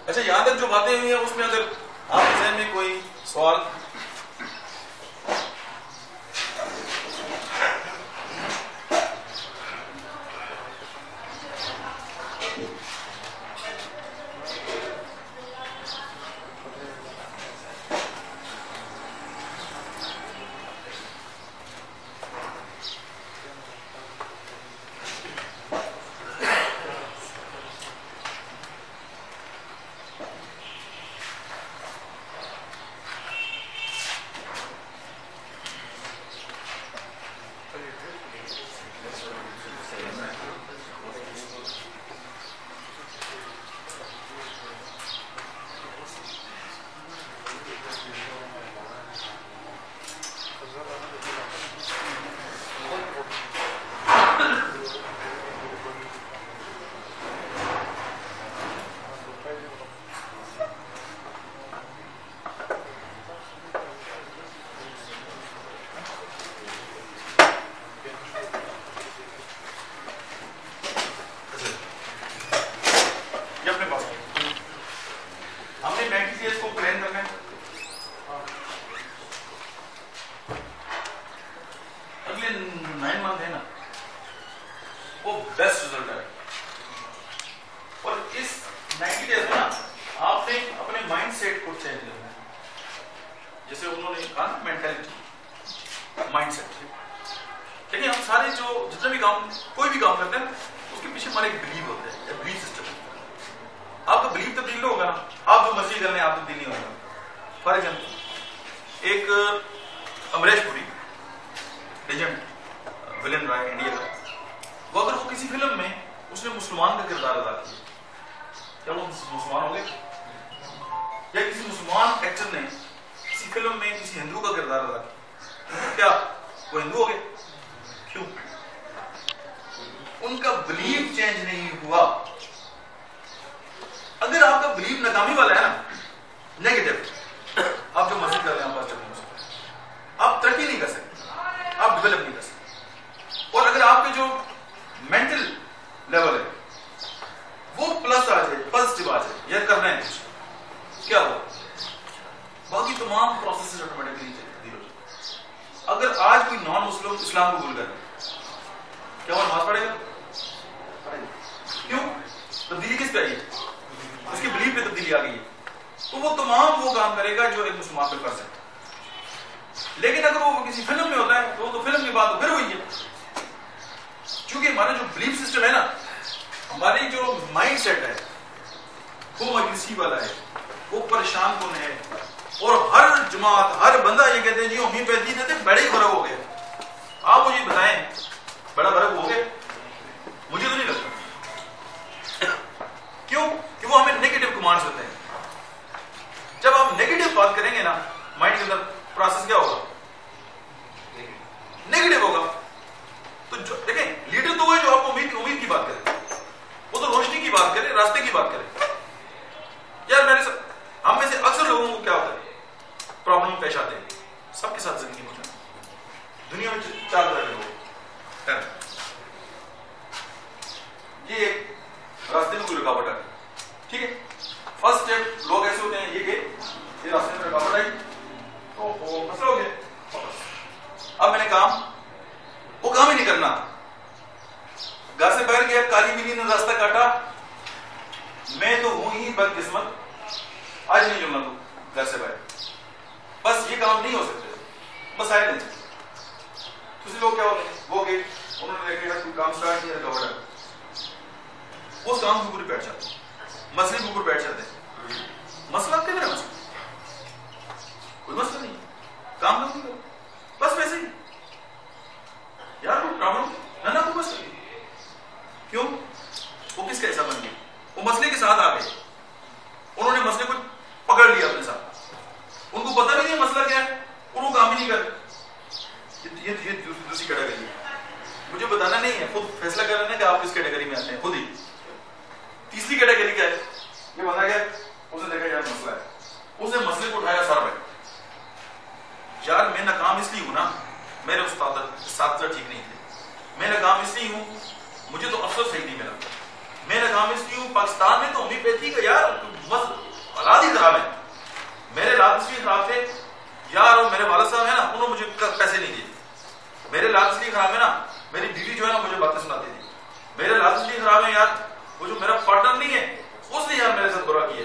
अच्छा, यहां तक जो बातें हुई हैं उसमें अगर आपके ज़हन में कोई सवाल? मैं नाकाम इसलिए हूं, मुझे तो अफसोस सही नहीं मिला। मैं समझती हूँ पाकिस्तान में तो होम्योपैथी का यार बस हालात ही खराब है। मेरे लाल इसलिए खराब थे यार, और मेरे वाला साहब है ना, उन्होंने मुझे पैसे नहीं दिए। मेरे लाल इसलिए खराब है ना, मेरी बीवी जो है ना मुझे बातें सुनाती थी। मेरे लाल इसलिए खराब है यार, वो जो मेरा पार्टनर नहीं है उसने यार मेरे साथ बुरा किया।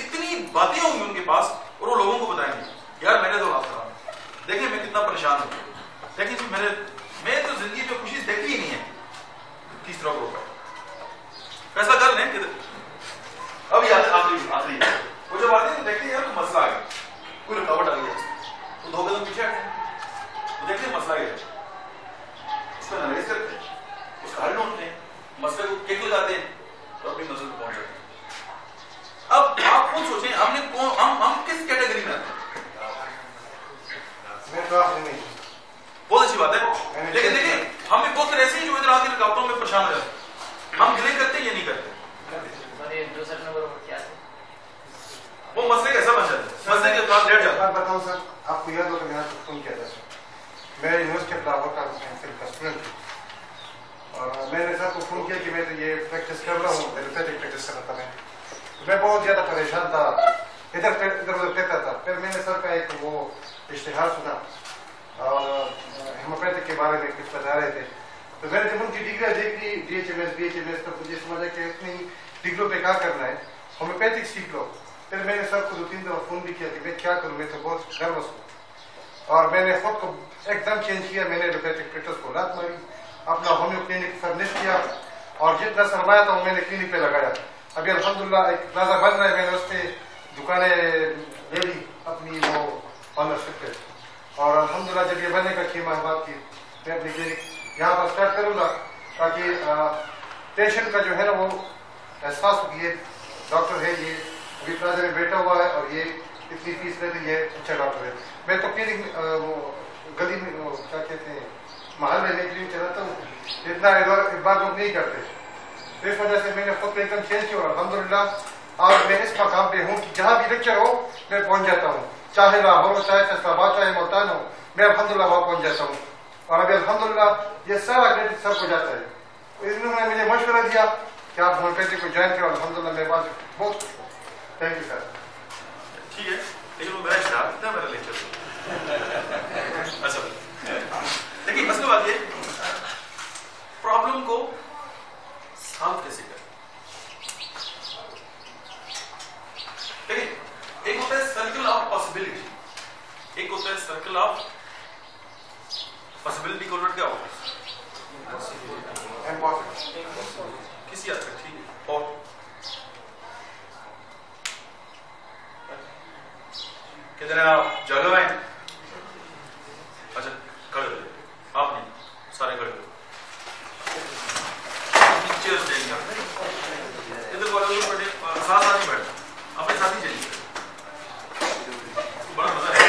इतनी बातें होंगी उनके पास और वो लोगों को बताएंगे यार मेरे तो हाथ खराब है, देखिए मैं कितना परेशान हूं। देखिए जी मैं तो जिंदगी में खुशी देखी ही नहीं है। तीसरा ग्रुप फैसला कर लें कि अब आखिरी वो जब आते हैं तो देखते हैं यार तो मसला आ गया, कोई रुकावट आ गई, तो 2 कदम पीछे तो देखते हैं मसला गया, उसको एनालाइज करते हैं, उसका हल ढूंढते हैं, मसले को केक लगाते हैं तो अपनी मंजिल पर पहुंच जाते हैं। अब आप खुद सोचें हम किस कैटेगरी में आते हैं? बहुत अच्छी बात है, लेकिन देखिए हम भी बहुत ऐसे ही जो इधर आके रुकावटों में परेशान हो जाते हैं। हम गिले करते हैं या नहीं करते? दूसरा नंबर क्या है? वो मसले कैसा बन जाता है, मसले के बाद लेट जाता है। बताऊं सर, आपको याद होगा मैंने फोन किया था सर, मैं यूनिवर्सिटी ऑफ लाहौर का स्टूडेंट हूँ और मैंने सर को फोन किया कि मैं तो ये प्रैक्टिस कर रहा हूँ, एलोपैथिक प्रैक्टिस कर रहा था। मैं बहुत ज्यादा परेशान था, इधर उधर कहता था। फिर मैंने सर का एक वो इश्तिहार सुना और होम्योपैथिक के बारे में कुछ बता रहे थे, तो मैंने जब उनकी डिग्रियाँ देखी DHMS BHMS, तो मुझे समझा कि इतनी डिग्रियों पे क्या करना है, होम्योपैथिक सीख लो। फिर मैंने सर को 2-3 दफा फोन भी किया कि मैं क्या करूं, मैं तो बहुत नर्वस हूँ और मैंने खुद को एकदम चेंज किया। मैंने एलोपैथिक प्रैक्टिस को लात मारी, अपना होम्यो क्लिनिक फर्निश किया और जितना सरमाया था वो मैंने क्लिनिक पे लगाया। अभी अल्हम्दुलिल्लाह एक प्लाजा बन रहा है, मैंने उस पर दुकानें ले ली अपनी वो ऑनरशिप पे और अल्हम्दुलिल्लाह जब ये बनेगा 6 माह बाद की मैं अपनी क्लिनिक यहाँ पर स्टार्ट करूँगा ताकि पेशेंट का जो है ना वो एहसास हो कि ये डॉक्टर है, ये अभी प्लाजा में बैठा हुआ है और ये इतनी फीस ले रही है, अच्छा डॉक्टर है। मैं तो क्लिनिक गली में क्या कहते हैं महल में क्लिनिक चलाता हूँ, इतना एक बार लोग नहीं करते। तो इस वजह से मैंने खुद को एकदम चेंज किया और अल्हम्दुलिल्लाह आज मैं इस मकाम पे हूँ कि जहाँ भी लेक्चर हो मैं पहुँच जाता हूँ, चाहे लाहौर हो, चाहे फैसलाबाद, चाहे मुल्तान हो, मैं अल्हम्दुलिल्लाह वहाँ पहुँच जाता हूँ। और अभी अल्हम्दुलिल्लाह ये सारा क्रेडिट सर को जाता है। इन्होंने मुझे मशवरा दिया कि आप होम्योपैथी को ज्वाइन करो, अल्हम्दुलिल्लाह मेरे पास बहुत खुश हूँ। Thank you sir. ठीक है, लेकिन वो मेरा इश्तिहार कितना मेरा लेक्चर। अच्छा देखिए मसला बात ये प्रॉब्लम को सॉल्व कैसे करें। देखिए एक होता है सर्कल ऑफ पॉसिबिलिटी, एक होता है सर्कल ऑफ पॉसिबिलिटी का उलट क्या होगा? किसी हद तक ठीक है। और कितने आप जालो हैं? अच्छा खड़े हो, आप नहीं, सारे खड़े हो। चेयर्स चाहिए इधर वाले बैठे, साथ साथ ही बैठे, अपने साथ ही चाहिए, बड़ा मजा है।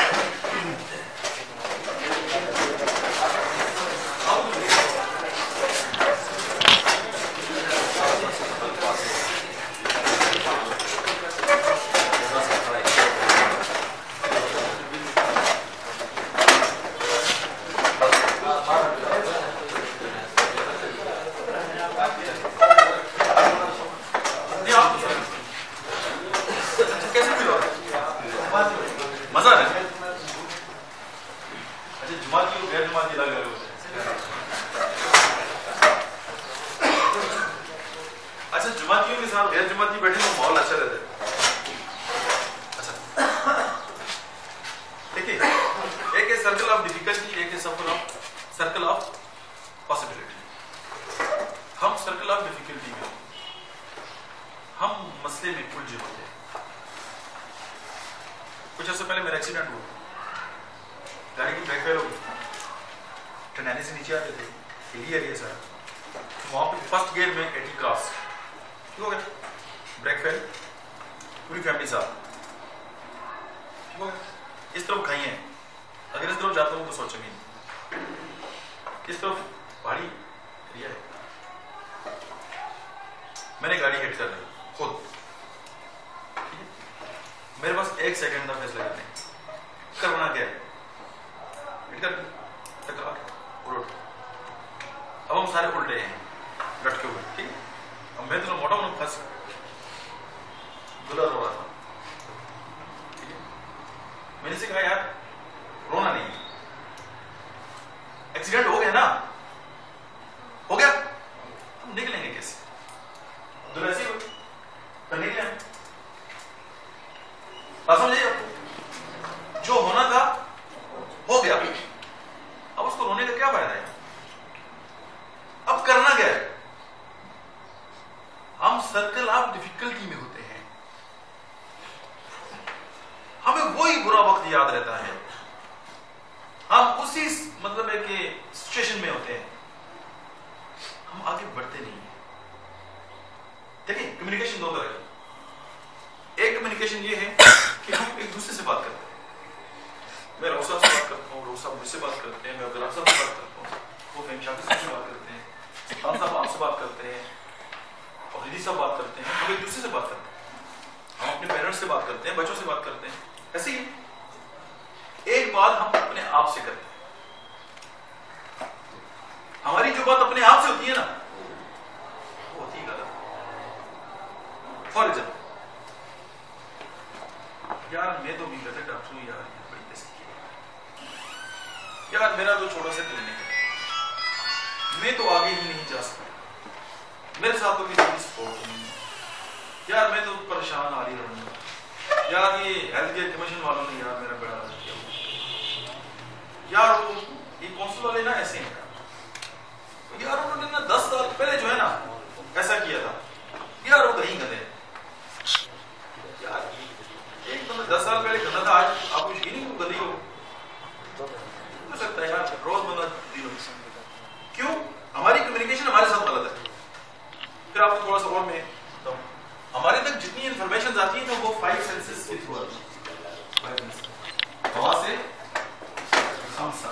Circle of possibility. हम सर्कल ऑफ डिफिकल्टी में, हम मसले में उलझे होते हैं। कुछ अर्से पहले मेरा एक्सीडेंट हुआ, गाड़ी की ब्रेक फेल हो गई, टनाने से नीचे आते थे, हिली एरिया सर, वहां पे फर्स्ट गियर में 80 क्रॉस हो गया, ब्रेक फेल, पूरी फैमिली साथ हो गया। इस तरफ खाई है, अगर इस तरफ जाता हूं तो सोचेंगे, इस तरफ पहाड़ी एरिया है, मैंने गाड़ी हिट कर ली खुद, मेरे पास 1 सेकंड का फैसला करने, करना क्या है, हिट कर टकरा उलट। अब हम सारे उल्टे हैं लटके हुए, ठीक है, अब मैं तो मोटा मोटा फंस दुलर हो रहा था, ठीक है। मैंने से कहा यार रोना नहीं, एक्सीडेंट हो गया ना, हो गया, हम निकलेंगे कैसे? दुल्हन ऐसी हो तो निकले, बात समझिए आपको, जो होना था हो गया, अब उसको रोने का क्या फायदा है? अब करना क्या है? हम सर्कल ऑफ डिफिकल्टी में होते हैं, हमें वही बुरा वक्त याद रहता है, हम उसी मतलब है कि सिचुएशन में होते हैं, हम आगे बढ़ते नहीं हैं। देखिए कम्युनिकेशन दो तरह की, एक कम्युनिकेशन ये है कि हम एक दूसरे से बात करते हैं, मैं रोसा से बात करता हूँ, रोसा मुझसे बात करते हैं, मैं अब्दुल्ला साहब से बात करता हूँ, वो फहीम शाकिर से बात करते हैं, खान साहब आपसे बात करते हैं, और दीदी साहब बात करते हैं, हम एक दूसरे से बात करते हैं, हम अपने पेरेंट्स से बात करते हैं, बच्चों से बात करते हैं। ऐसे ही एक बात हम अपने आप से करते हैं, हमारी जो बात अपने आप से होती है ना, वो होती है गलत। फॉर एग्जाम्पल, यार मैं तो भी गलत डॉक्टर हूं यार, बड़ी तस्वीर यार, मेरा तो छोटा सा क्लिनिक है, मैं तो आगे ही नहीं जा सकता, मेरे साथ तो किसी की सपोर्ट नहीं है यार, मैं तो परेशान आ रही रहूंगा यार, ये हेल्थ केयर कमीशन वालों ने यार मेरा बड़ा मदद किया यार, वो ये काउंसिल वाले ना ऐसे हैं यार, उन्होंने ना 10 साल पहले जो है ना ऐसा किया था यार, वो कहीं गए यार, एक तो 10 साल पहले गंदा था, आज आपको यकीन नहीं वो गंदी हो सकता है यार, रोज बंदा दिन हो। क्यों? हमारी कम्युनिकेशन हमारे साथ गलत है। फिर आपको थोड़ा सा और में तो हमारे तक जितनी इंफॉर्मेशन आती है तो वो 5 सेंसेस के थ्रू आती है, हवा से, हमसा,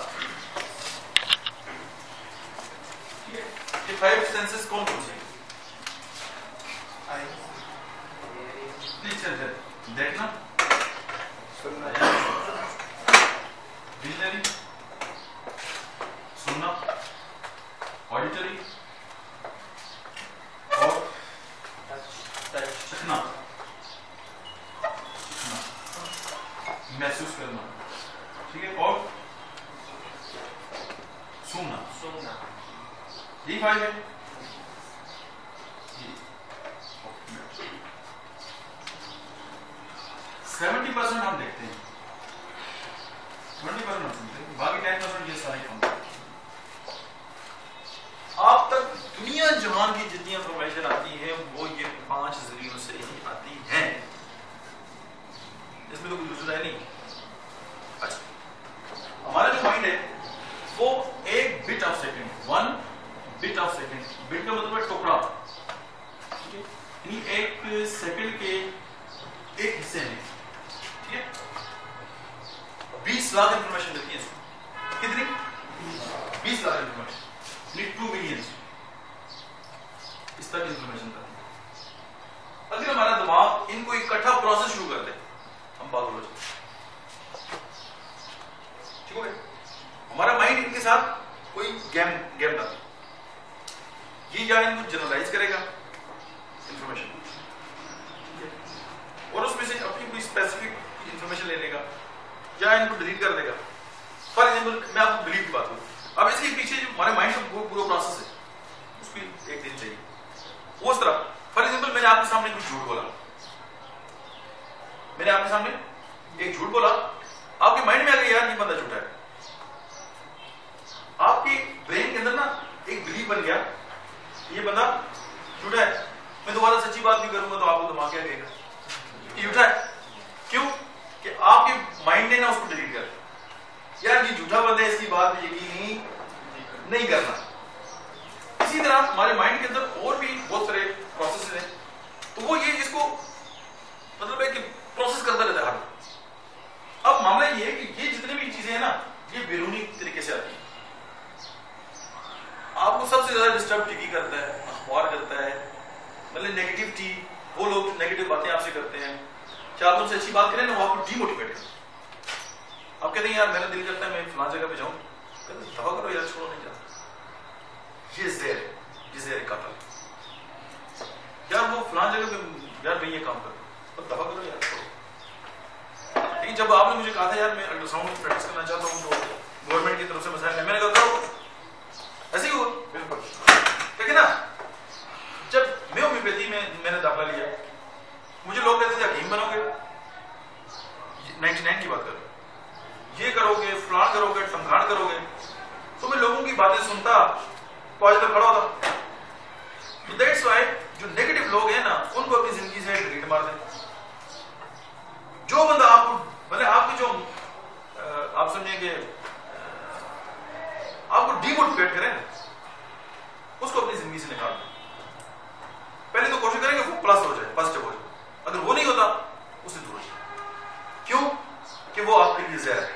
ये 5 सेंसेस कौन कौन से? देखना, विजनरी, सुनना, ऑडिटरी और चखना, महसूस करना, ठीक है, और सुनना, यही 5 है। 70% हम देखते हैं, 20% हम सुनते हैं, बाकी 10% ये सारी कम। आप तक दुनिया जहान की जितनी इंफॉर्मेशन आती है वो ये 5 जरियों से ही आती है, इसमें तो कोई दूसरा है नहीं। अच्छा, हमारा जो माइंड है वो एक bit of second, 1 bit of second, bit का मतलब है टुकड़ा, ठीक है, एक सेकंड के एक हिस्से में, ठीक है, 20 लाख इंफॉर्मेशन देती है इसको, कितनी? 20 लाख इंफॉर्मेशन, 2 मिलियन इस तक इंफॉर्मेशन का। अगर हमारा दिमाग इनको इकट्ठा प्रोसेस शुरू कर दे, हम पागल हो जाते, ठीक है। हमारा माइंड इनके साथ कोई गेम डाले, ये या इनको जनरलाइज करेगा इंफॉर्मेशन और उसमें से अपनी कोई स्पेसिफिक इंफॉर्मेशन ले लेगा या इनको डिलीट कर देगा। फॉर एग्जाम्पल, मैं आपको डिलीट की बात करूं, अब इसके पीछे जो हमारे माइंड का पूरा प्रोसेस है उसको एक दिन चाहिए। उस तरह फॉर एग्जाम्पल, मैंने आपके सामने कुछ झूठ बोला, मैंने आपके सामने एक झूठ बोला, आपके माइंड में आ गया यार ये बंदा झूठा है, आपके ब्रेन के अंदर ना एक बिलीफ बन गया ये बंदा झूठा है, मैं दोबारा सच्ची बात भी करूंगा तो आपको दिमाग क्या कहेगा ये झूठा है। क्यों? कि आपके माइंड ने ना उसको डिलीट कर दिया, यार ये झूठा बंदा है, इसकी बात में यकीन नहीं करना। इसी तरह हमारे माइंड के अंदर और भी बहुत सारे प्रोसेस हैं, तो वो ये इसको मतलब है कि प्रोसेस करता रहता है। अब मामला ये है कि ये जितनी भी चीजें हैं ना ये बैरूनी तरीके से आती है। आपको सबसे ज्यादा डिस्टर्ब टीवी करता है, अखबार करता है, मतलब नेगेटिविटी, वो लोग नेगेटिव बातें आपसे करते हैं, क्या आप उनसे अच्छी बात करें ना वो आपको डीमोटिवेट करते। आप कहते हैं यार मेरा दिल करता है मैं फलां जगह पे जाऊं, कहते दवा करो यार, छोड़ो नहीं जाता, ये ज़हर कत्ल। यार मैं ये काम कर रहा हूँ, तो दफा करो यार। लेकिन जब आपने मुझे कहा था यार मैं अल्ट्रासाउंड की प्रैक्टिस करना चाहता हूँ, जो गवर्नमेंट की तरफ से मसाइल है, मैंने कहा करो, ऐसे ही हुआ। बिल्कुल। ठीक है ना। जब मैं होम्योपैथी में मैंने दाखिला लिया, मुझे लोग कहते थे हकीम बनोगे, 99 की बात करो, ये करोगे, फलान करोगे, टमकान करोगे। तो मैं लोगों की बातें सुनता, कॉलेज में खड़ा होता। तो दैट्स व्हाई जो नेगेटिव लोग हैं ना, उनको अपनी जिंदगी से डिलीट मार दें। जो बंदा आपको मतलब आपकी जो आप समझे कि आपको डिमोटिवेट करें, उसको अपनी जिंदगी से निकाल दें। पहले तो कोशिश करेंगे वो प्लस हो जाए, पॉजिटिव हो जाए। अगर वो नहीं होता, उससे दूर हो जाए। क्यों? कि वो आपके लिए जहर है,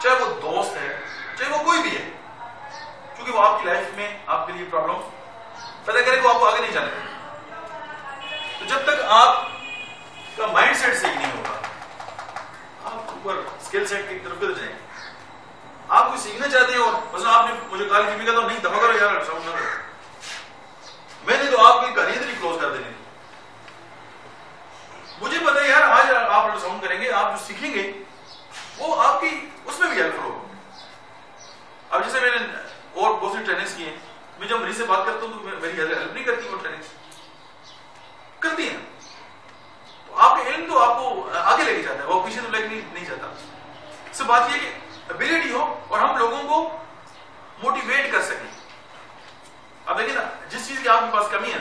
चाहे वो दोस्त है, चाहे वो कोई भी है, क्योंकि वो आपकी लाइफ में आपके लिए प्रॉब्लम पैदा करेगा, वो आपको आगे नहीं जाने देगा। तो जब तक आपका माइंड सेट सही नहीं होगा, आप ऊपर स्किल सेट की तरफ किधर जाएंगे? आप कुछ सीखना चाहते हैं और बस आपने मुझे कहा कि तो नहीं दफा करो यार, सब ना करो। मैंने तो आपकी कहानी इतनी क्लोज कर देनी थी। मुझे पता है यार, आज आप अल्ट्रासाउंड करेंगे, आप जो सीखेंगे वो आपकी उसमें भी हेल्पफुल होगा। अब जैसे मैंने और बहुत सी ट्रेनिंग्स की हैं, मैं जब मरीज से बात करता हूं तो मेरी हेल्प नहीं करती, वो ट्रेनिंग्स करती हैं। तो आपके इल्म तो आपको आगे लेके जाता है, वो पीछे तो लेके नहीं जाता। इससे बात यह कि एबिलिटी हो और हम लोगों को मोटिवेट कर सकें। अब देखिए ना, जिस चीज की आपके पास कमी है,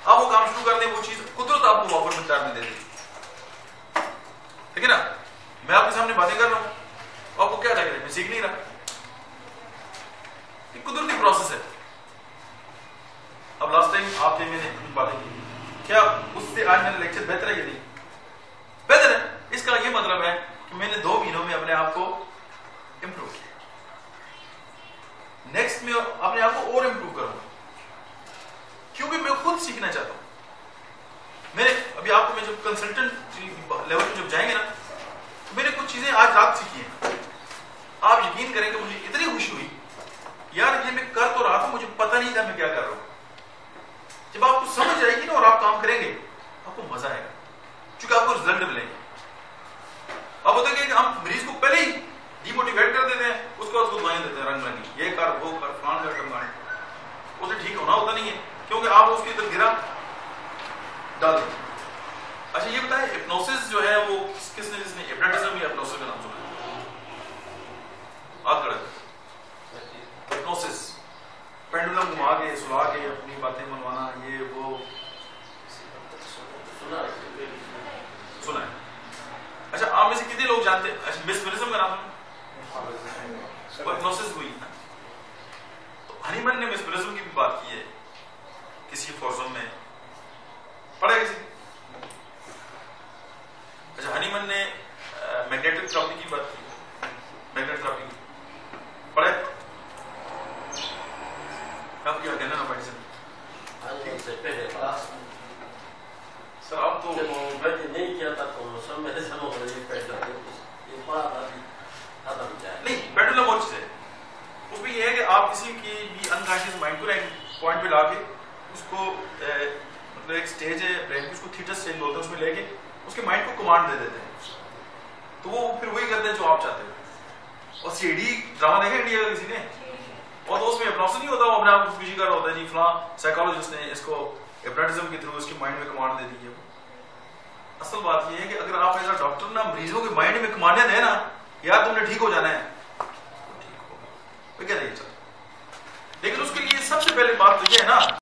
आप वो काम शुरू कर दें, वो चीज कुदरत आपको वापस मिकदार में दे देगी। ठीक है ना। मैं आपके सामने बातें कर रहा हूं, आपको क्या लग रहा है मैं सीख नहीं रहा, ये कुदरती प्रोसेस है। अब लास्ट टाइम आपसे मैंने बातें की, क्या उससे आज मेरा लेक्चर बेहतर है या नहीं? बेहतर है। इसका ये मतलब है कि मैंने 2 महीनों में अपने आप को इंप्रूव किया। नेक्स्ट में अपने आप को और इंप्रूव करूंगा, क्योंकि मैं खुद सीखना चाहता हूं। मैंने अभी आपको मैं जब कंसल्टेंट लेवल पे जब जाएंगे ना, तो मैंने कुछ चीजें आज रात सीखी हैं। आप यकीन करेंगे मुझे इतनी खुशी हुई, यार ये मैं कर तो रहा था, मुझे पता नहीं था मैं क्या कर रहा हूं। जब आपको समझ आएगी ना और आप काम करेंगे, आपको मजा आएगा, क्योंकि आपको रिजल्ट मिलेंगे। आप होता है कि हम मरीज को पहले ही डिमोटिवेट कर देते हैं, उसको दवाइयां देते हैं रंग रंगी, ये कर, वो कर, फलान कर, टमकाने। उसे ठीक होना होता नहीं है, क्योंकि आप उसकी तरफ गिरा डाल देंगे। अच्छा ये बताएं, हिप्नोसिस जो है वो जिसने हिप्नोटिज्म या हिप्नोसिस का नाम सुना? हाथ खड़ा। हिप्नोसिस पेंडुलम घुमा के, सुला के अपनी बातें मनवाना, ये वो सुना है। अच्छा आप में से कितने लोग जानते हैं मेस्मरिज्म का नाम? हिप्नोसिस हुई ना। तो हनीमन ने मेस्मरिज्म की भी बात की है किसी फोरम में, पढ़ा किसी? अच्छा हनीमन ने मैग्नेटिक थेरेपी की बात की, मैग्नेटिक थेरेपी पढ़े? आप क्या कहना ना मेडिसिन? सर आप तो नहीं किया था, तो सब मेरे से नहीं, पेंडुलम और चीज है। उसमें यह है कि आप किसी की भी अनकॉन्शियस माइंड को एक पॉइंट पे लाके उसको मतलब एक स्टेज है ब्रेन की, उसको थीटा स्टेज बोलते हैं, उसमें लेके उसके माइंड को कमांड दे देते हैं, तो वो फिर वही करते हैं जो आप चाहते हो। और सीडी ड्रामा देखा इंडिया का किसी ने? और तो उसमें हिप्नोसिस नहीं होता, वो अपने आप को खुशी कर रहा होता है जी फलां साइकोलॉजिस्ट ने इसको हिप्नोटिज्म के थ्रू उसकी माइंड में कमांड दे दी है। असल बात ये है कि अगर आप एज अ डॉक्टर ना मरीजों के माइंड में कमांड दें ना, यार तुमने ठीक हो जाना है, तो ठीक होगा, क्या नहीं चलता। लेकिन उसके लिए सबसे पहले बात तो ये है ना